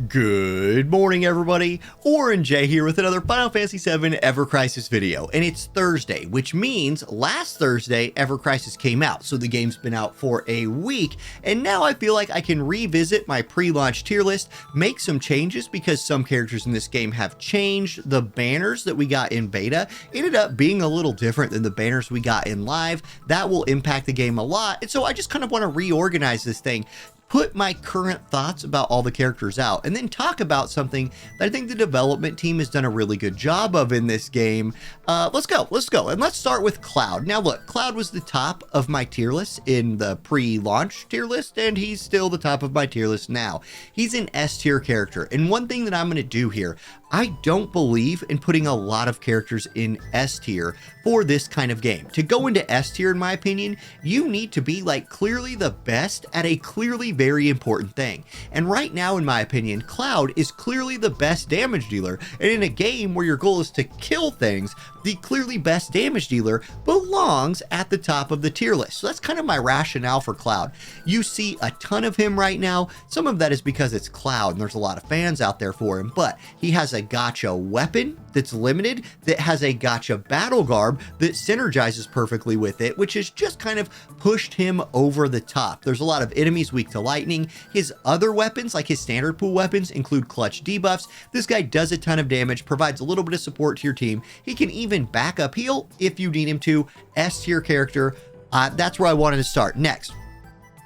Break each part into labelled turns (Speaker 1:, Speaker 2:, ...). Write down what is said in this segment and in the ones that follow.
Speaker 1: Good morning, everybody. Auronnj here with another Final Fantasy VII Ever Crisis video, and it's Thursday, which means last Thursday Ever Crisis came out, so the game's been out for a week, and now I feel like I can revisit my pre-launch tier list, make some changes because some characters in this game have changed. The banners that we got in beta ended up being a little different than the banners we got in live. That will impact the game a lot, and so I just kind of want to reorganize this thing, put my current thoughts about all the characters out, and then talk about something that I think the development team has done a really good job of in this game. Let's go. And let's start with Cloud. Now look, Cloud was the top of my tier list in the pre-launch tier list, and he's still the top of my tier list now. He's an S tier character, and one thing that I'm going to do here, I don't believe in putting a lot of characters in S tier for this kind of game. To go into S tier, in my opinion, you need to be like clearly the best at a clearly very important thing. And right now, in my opinion, Cloud is clearly the best damage dealer. And in a game where your goal is to kill things, the clearly best damage dealer belongs at the top of the tier list. So that's kind of my rationale for Cloud. You see a ton of him right now. Some of that is because it's Cloud and there's a lot of fans out there for him, but he has a gacha weapon that's limited, that has a gacha battle garb that synergizes perfectly with it, which has just kind of pushed him over the top. There's a lot of enemies weak to lightning. His other weapons, like his standard pool weapons, include clutch debuffs. This guy does a ton of damage, provides a little bit of support to your team. He can even back up heal if you need him to. S tier character. That's where I wanted to start. Next.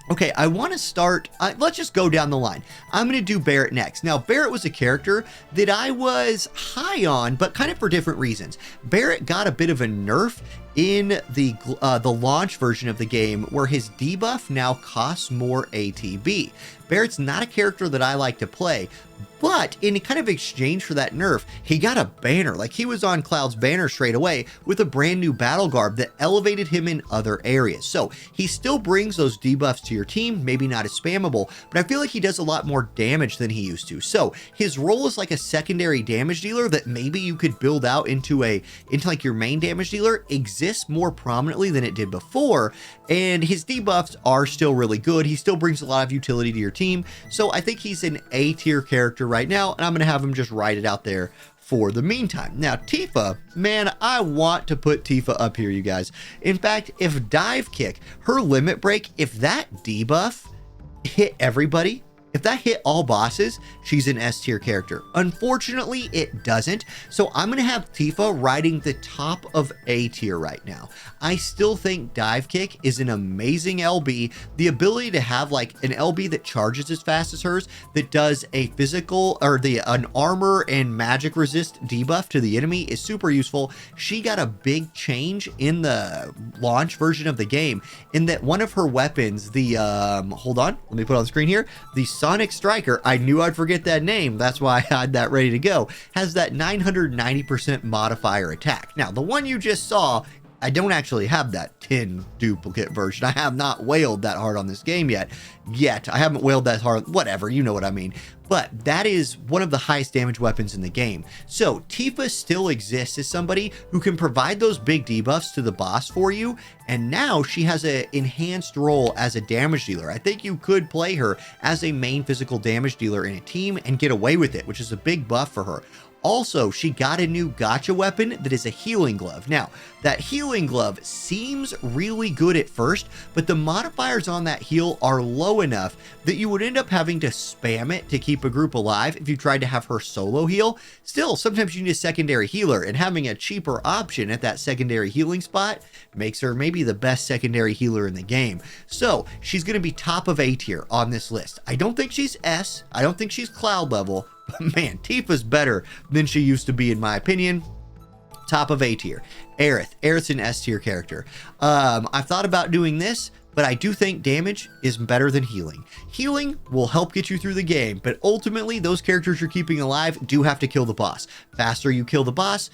Speaker 1: Okay, I want to start, let's just go down the line. I'm going to do Barrett next. Now, Barrett was a character that I was high on, but kind of for different reasons. Barrett got a bit of a nerf in the launch version of the game, where his debuff now costs more ATB. Barrett's not a character that I like to play, but in kind of exchange for that nerf, he got a banner. Like, he was on Cloud's banner straight away with a brand new battle garb that elevated him in other areas. So he still brings those debuffs to your team, maybe not as spammable, but I feel like he does a lot more damage than he used to. So his role is like a secondary damage dealer that maybe you could build out into like your main damage dealer, exists more prominently than it did before, and his debuffs are still really good. He still brings a lot of utility to your team. So I think he's an A tier character right now, and I'm going to have him just write it out there for the meantime. Now, Tifa, man, I want to put Tifa up here, you guys. In fact, if Dive Kick, her limit break, if that debuff hit everybody, if that hit all bosses, she's an S tier character. Unfortunately, it doesn't. So I'm going to have Tifa riding the top of A tier right now. I still think Dive Kick is an amazing LB. The ability to have like an LB that charges as fast as hers, that does a physical or an armor and magic resist debuff to the enemy is super useful. She got a big change in the launch version of the game in that one of her weapons, the, hold on, let me put it on the screen here. The Sonic Striker, I knew I'd forget that name, that's why I had that ready to go, has that 990% modifier attack. Now, the one you just saw, I don't actually have that 10 duplicate version. I have not wailed that hard on this game yet. I haven't wailed that hard, whatever, you know what I mean. But that is one of the highest damage weapons in the game. So Tifa still exists as somebody who can provide those big debuffs to the boss for you. And now she has an enhanced role as a damage dealer. I think you could play her as a main physical damage dealer in a team and get away with it, which is a big buff for her. Also, she got a new gacha weapon that is a healing glove. Now, that healing glove seems really good at first, but the modifiers on that heal are low enough that you would end up having to spam it to keep a group alive if you tried to have her solo heal. Still, sometimes you need a secondary healer, and having a cheaper option at that secondary healing spot makes her maybe the best secondary healer in the game. So, she's going to be top of A tier on this list. I don't think she's S. I don't think she's Cloud level. But man, Tifa's better than she used to be, in my opinion. Top of A tier. Aerith. Aerith's an S tier character. I've thought about doing this, but I do think damage is better than healing. Healing will help get you through the game, but ultimately those characters you're keeping alive do have to kill the boss. Faster you kill the boss,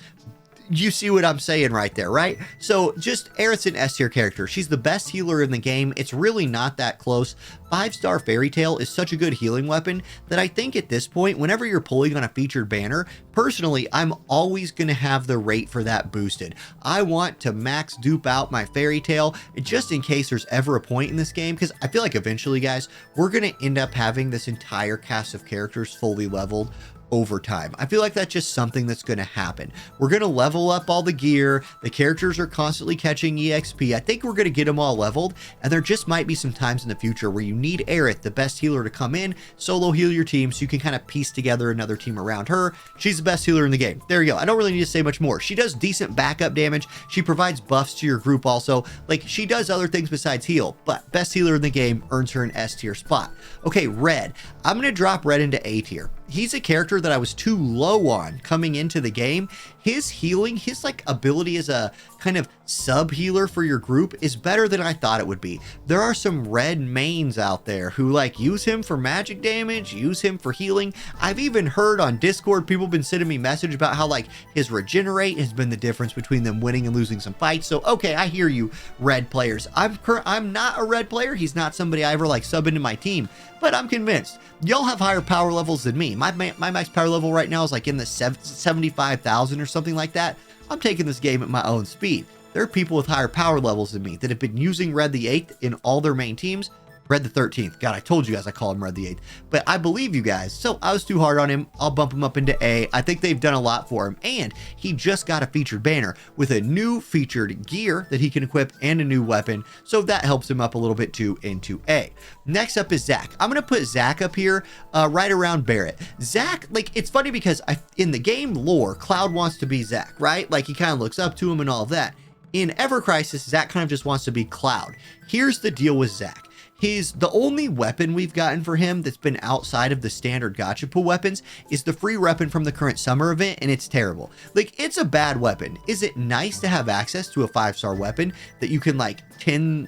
Speaker 1: you see what I'm saying right there, right? So just Aerith's an S tier character. She's the best healer in the game. It's really not that close. 5-star Fairy Tail is such a good healing weapon that I think at this point, whenever you're pulling on a featured banner, personally, I'm always going to have the rate for that boosted. I want to max dupe out my Fairy Tail just in case there's ever a point in this game, because I feel like eventually, guys, we're going to end up having this entire cast of characters fully leveled over time. I feel like that's just something that's going to happen. We're going to level up all the gear. The characters are constantly catching EXP. I think we're going to get them all leveled, and there just might be some times in the future where you need Aerith, the best healer, to come in, solo heal your team so you can kind of piece together another team around her. She's the best healer in the game. There you go. I don't really need to say much more. She does decent backup damage. She provides buffs to your group also. Like, she does other things besides heal, but best healer in the game earns her an S tier spot. Okay, Red. I'm going to drop Red into A tier. He's a character that I was too low on coming into the game. His healing, his like ability as a kind of sub healer for your group is better than I thought it would be. There are some Red mains out there who like use him for magic damage, use him for healing. I've even heard on Discord, people have been sending me message about how like his regenerate has been the difference between them winning and losing some fights. So, okay, I hear you, Red players. I'm not a Red player. He's not somebody I ever like sub into my team, but I'm convinced y'all have higher power levels than me. My max power level right now is like in the 75,000 or something like that. I'm taking this game at my own speed. There are people with higher power levels than me that have been using Red the 8th in all their main teams. Red the 13th. God, I told you guys I call him Red the 8th. But I believe you guys. So I was too hard on him. I'll bump him up into A. I think they've done a lot for him. And he just got a featured banner with a new featured gear that he can equip and a new weapon. So that helps him up a little bit too into A. Next up is Zack. I'm going to put Zack up here right around Barrett. Zack, like, it's funny because in the game lore, Cloud wants to be Zack, right? Like, he kind of looks up to him and all of that. In Ever Crisis, Zack kind of just wants to be Cloud. Here's the deal with Zack. The only weapon we've gotten for him that's been outside of the standard gacha pool weapons is the free weapon from the current summer event, and it's terrible. Like, it's a bad weapon. Is it nice to have access to a 5-star weapon that you can like 10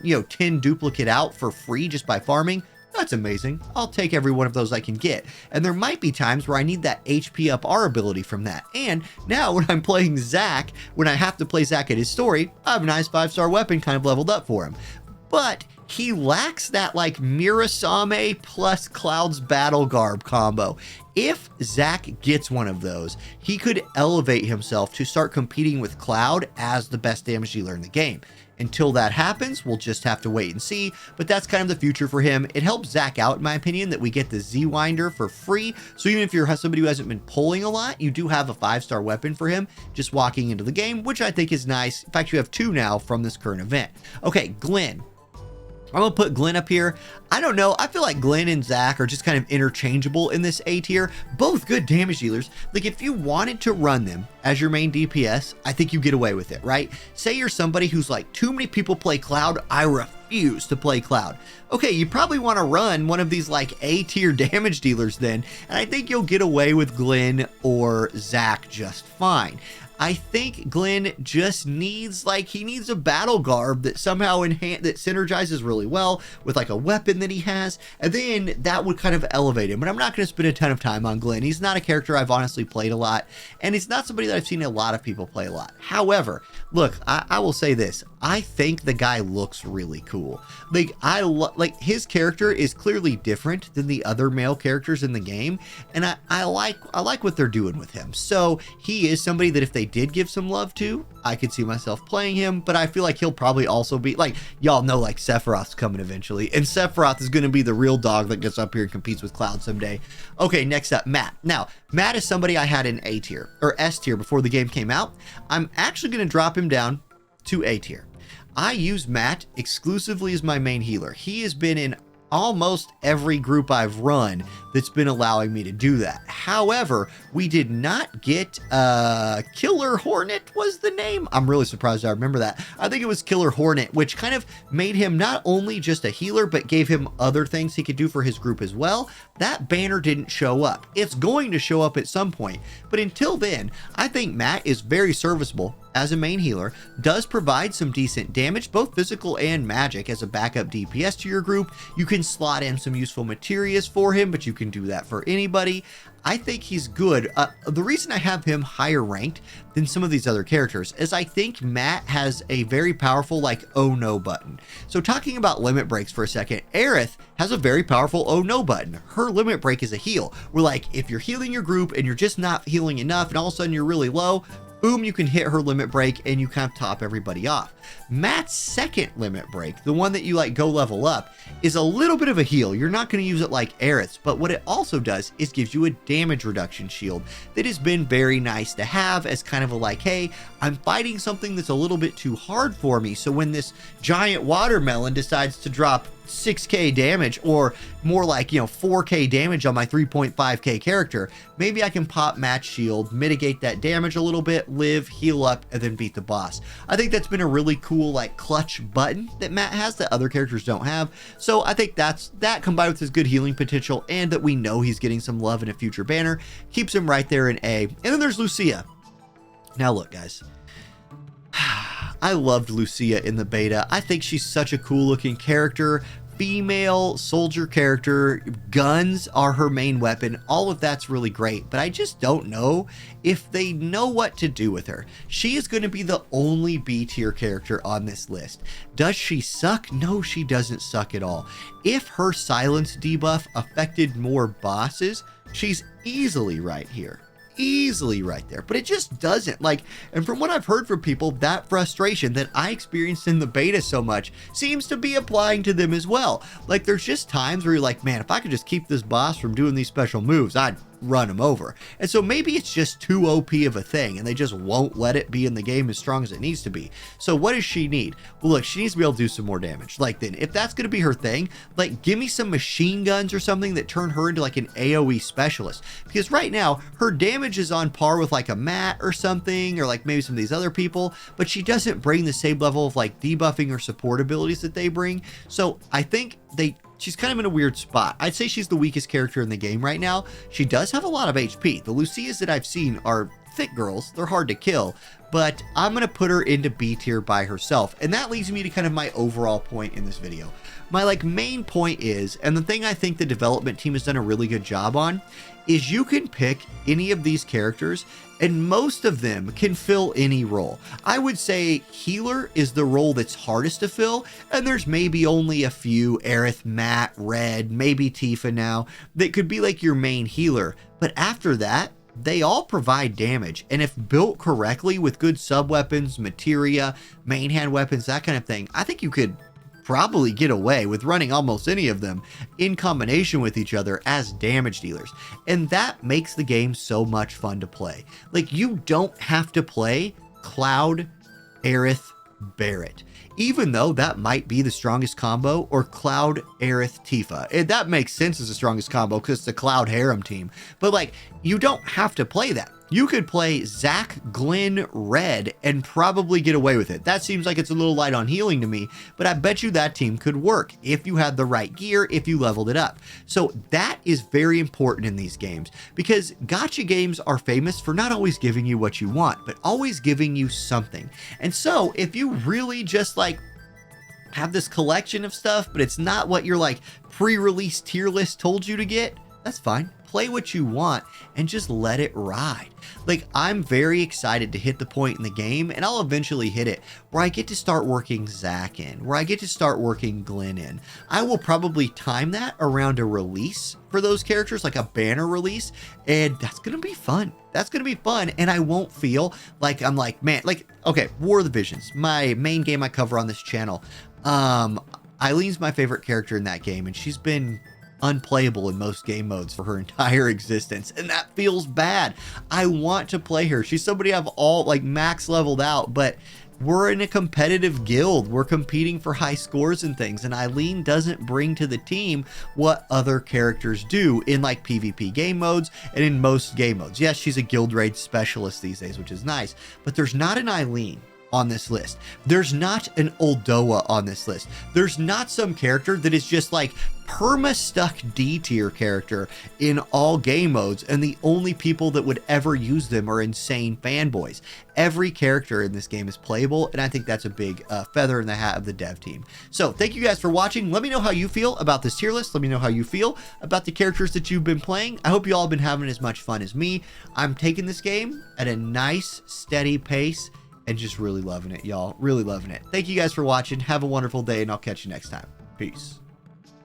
Speaker 1: duplicate out for free just by farming? That's amazing. I'll take every one of those I can get. And there might be times where I need that HP up R ability from that. And now when I'm playing Zack, when I have to play Zack at his story, I have a nice 5-star weapon kind of leveled up for him. But he lacks that like Mirasame plus Cloud's battle garb combo. If Zack gets one of those, he could elevate himself to start competing with Cloud as the best damage dealer in the game. Until that happens, we'll just have to wait and see, but that's kind of the future for him. It helps Zack out, in my opinion, that we get the Z-Winder for free. So even if you're somebody who hasn't been pulling a lot, you do have a 5-star weapon for him just walking into the game, which I think is nice. In fact, you have 2 now from this current event. Okay, Glenn. I'm going to put Glenn up here. I don't know. I feel like Glenn and Zack are just kind of interchangeable in this A tier. Both good damage dealers. Like, if you wanted to run them as your main DPS, I think you get away with it, right? Say you're somebody who's like, too many people play Cloud. I refuse to play Cloud. Okay, you probably want to run one of these like A tier damage dealers then. And I think you'll get away with Glenn or Zack just fine. I think Glenn just needs, like, he needs a battle garb that somehow that synergizes really well with like a weapon that he has, and then that would kind of elevate him. But I'm not going to spend a ton of time on Glenn. He's not a character I've honestly played a lot, and he's not somebody that I've seen a lot of people play a lot. However, look, I will say this. I think the guy looks really cool. Like, like his character is clearly different than the other male characters in the game, and I like what they're doing with him. So he is somebody that if they did give some love to, I could see myself playing him, but I feel like he'll probably also be like, y'all know, like Sephiroth's coming eventually, and Sephiroth is going to be the real dog that gets up here and competes with Cloud someday. Okay, next up, Matt. Now, Matt is somebody I had in A tier or S tier before the game came out. I'm actually going to drop him down to A tier. I use Matt exclusively as my main healer. He has been in almost every group I've run that's been allowing me to do that. However, we did not get Killer Hornet was the name. I'm really surprised I remember that. I think it was Killer Hornet, which kind of made him not only just a healer, but gave him other things he could do for his group as well. That banner didn't show up. It's going to show up at some point, but until then, I think Matt is very serviceable as a main healer, does provide some decent damage, both physical and magic, as a backup DPS to your group. You can slot in some useful materias for him, but you can do that for anybody. I think he's good. The reason I have him higher ranked than some of these other characters is I think Matt has a very powerful, like, oh no button. So talking about limit breaks for a second, Aerith has a very powerful oh no button. Her limit break is a heal. Where, like, if you're healing your group and you're just not healing enough and all of a sudden you're really low, boom, you can hit her limit break and you kind of top everybody off. Matt's second limit break, the one that you like go level up, is a little bit of a heal. You're not going to use it like Aerith's, but what it also does is gives you a damage reduction shield that has been very nice to have as kind of a like, hey, I'm fighting something that's a little bit too hard for me. So when this giant watermelon decides to drop 6k damage, or more like, 4k damage on my 3.5k character, maybe I can pop Matt's shield, mitigate that damage a little bit, live, heal up, and then beat the boss. I think that's been a really cool, like, clutch button that Matt has that other characters don't have. So I think that combined with his good healing potential and that we know he's getting some love in a future banner keeps him right there in A. And then there's Lucia. Now look, guys, I loved Lucia in the beta. I think she's such a cool looking character. Female soldier character, guns are her main weapon. All of that's really great, but I just don't know if they know what to do with her. She is going to be the only B tier character on this list. Does she suck? No, she doesn't suck at all. If her silence debuff affected more bosses, she's easily right here. Easily right there, but it just doesn't. Like, and from what I've heard from people, that frustration that I experienced in the beta so much seems to be applying to them as well. Like, there's just times where you're like, man, if I could just keep this boss from doing these special moves, I'd run him over. And so maybe it's just too OP of a thing and they just won't let it be in the game as strong as it needs to be. So what does she need? Well, look, she needs to be able to do some more damage. Like, then if that's going to be her thing, like, give me some machine guns or something that turn her into like an AoE specialist, because right now her damage is on par with like a Matt or something, or like maybe some of these other people, but she doesn't bring the same level of like debuffing or support abilities that they bring. So I think she's kind of in a weird spot. I'd say she's the weakest character in the game right now. She does have a lot of HP. The Lucias that I've seen are thick girls. They're hard to kill, but I'm going to put her into B tier by herself. And that leads me to kind of my overall point in this video. My like main point is, and the thing I think the development team has done a really good job on, is you can pick any of these characters and most of them can fill any role. I would say healer is the role that's hardest to fill, and there's maybe only a few, Aerith, Matt, Red, maybe Tifa now, that could be like your main healer. But after that, they all provide damage, and if built correctly with good sub-weapons, materia, main hand weapons, that kind of thing, I think you could probably get away with running almost any of them in combination with each other as damage dealers. And that makes the game so much fun to play. Like, you don't have to play Cloud, Aerith, Barrett, even though that might be the strongest combo, or Cloud, Aerith, Tifa. And that makes sense as the strongest combo because it's the Cloud harem team. But like, you don't have to play that. You could play Zack, Glenn, Red, and probably get away with it. That seems like it's a little light on healing to me, but I bet you that team could work if you had the right gear, if you leveled it up. So that is very important in these games, because gacha games are famous for not always giving you what you want, but always giving you something. And so if you really just like have this collection of stuff, but it's not what your like pre-release tier list told you to get, that's fine. Play what you want and just let it ride. Like, I'm very excited to hit the point in the game, and I'll eventually hit it, where I get to start working Zack in, where I get to start working Glenn in. I will probably time that around a release for those characters, like a banner release, and that's going to be fun. That's going to be fun, and I won't feel like I'm like, man, like, okay, War of the Visions, my main game I cover on this channel. Eileen's my favorite character in that game, and she's been unplayable in most game modes for her entire existence, and that feels bad. I want to play her. She's somebody I've all like max leveled out, but we're in a competitive guild. We're competing for high scores and things, and Eileen doesn't bring to the team what other characters do in like PvP game modes and in most game modes. Yes, she's a guild raid specialist these days, which is nice, but there's not an Eileen on this list. There's not an Uldoa on this list. There's not some character that is just like perma-stuck D tier character in all game modes, and the only people that would ever use them are insane fanboys. Every character in this game is playable, and I think that's a big feather in the hat of the dev team. So thank you guys for watching. Let me know how you feel about this tier list. Let me know how you feel about the characters that you've been playing. I hope you all have been having as much fun as me. I'm taking this game at a nice, steady pace and just really loving it, y'all. Really loving it. Thank you guys for watching. Have a wonderful day, and I'll catch you next time. Peace.